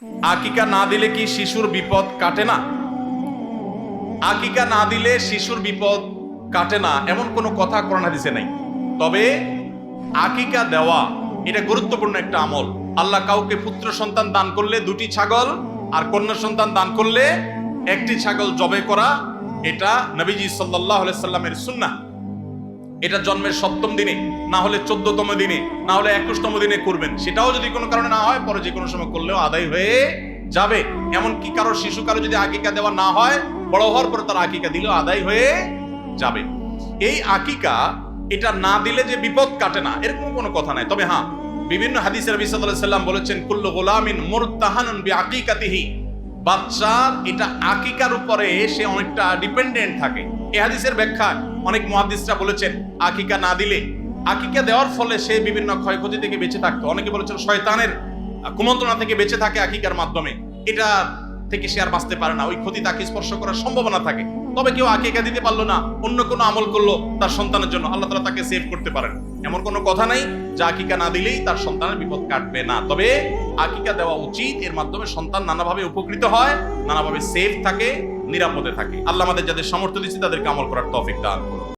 আকিকা না দিলে কি শিশুর বিপদ কাটে না? আকিকা না দিলে শিশুর বিপদ কাটে না এমন কোনো কথা কোরআন হাদিসে নাই। তবে আকিকা দেওয়া এটা গুরুত্বপূর্ণ একটা আমল। আল্লাহ কাউকে পুত্র সন্তান দান করলে 2টি ছাগল, আর কন্যা সন্তান দান করলে 1টি ছাগল জবে করা, এটা নবীজি সাল্লাল্লাহু আলাইহি সাল্লামের সুন্নাহ। এটা জন্মের 7ম দিনে, না হলে 14তম দিনে, না হলে 21তম দিনে করবেন। সেটাও যদি কোনো কারণে না হয়, পরে যে কোনো সময় করলেও আদায় হয়ে যাবে। এমনকি কারো শিশু কারো যদি আকিকা দেওয়া না হয়, বড় হওয়ার পর তার আকিকা দিলেও আদায় হয়ে যাবে। এই আকিকা এটা না দিলে যে বিপদ কাটে না এরকম কোনো কথা নাই। তবে হ্যাঁ, বিভিন্ন হাদিসে নবী সাল্লাল্লাহু আলাইহি সাল্লাম বলেছেন, কুল্লু গুলামিন মুরতাহানুন বিআকিকাতিহি, বাচ্চার এটা আকিকার উপরে সে অনেকটা ডিপেন্ডেন্ট থাকে। এই হাদিসের ব্যাখ্যা অনেক মুহাদ্দিসরা বলেছেন, আকিকা না দিলে, আকিকা দেওয়ার ফলে সে বিভিন্ন ক্ষয়ক্ষতি থেকে বেঁচে থাকতো। অনেকে বলেছেন শয়তানের কুমন্ত্রণা থেকে বেঁচে থাকে আকিকার মাধ্যমে, এটা থেকে সে আর বাঁচতে পারে না, ওই ক্ষতি তাকে স্পর্শ করার সম্ভাবনা থাকে। তবে কেউ আকিকা দিতে পারলো না, অন্য কোনো আমল করলো তার সন্তানের জন্য, আল্লাহ তাআলা তাকে সেভ করতে পারেন। এমন কোনো কথা নাই যে আকিকা না দিলেই তার সন্তানের বিপদ কাটবে না। তবে আকিকা দেওয়া উচিত, এর মাধ্যমে সন্তান নানাভাবে উপকৃত হয়, নানাভাবে সেফ থাকে, নিরাপদে থাকে। আল্লাহ আমাদের যাদের সামর্থ্য দিচ্ছে তাদেরকে আমল করার তৌফিক দান করুন।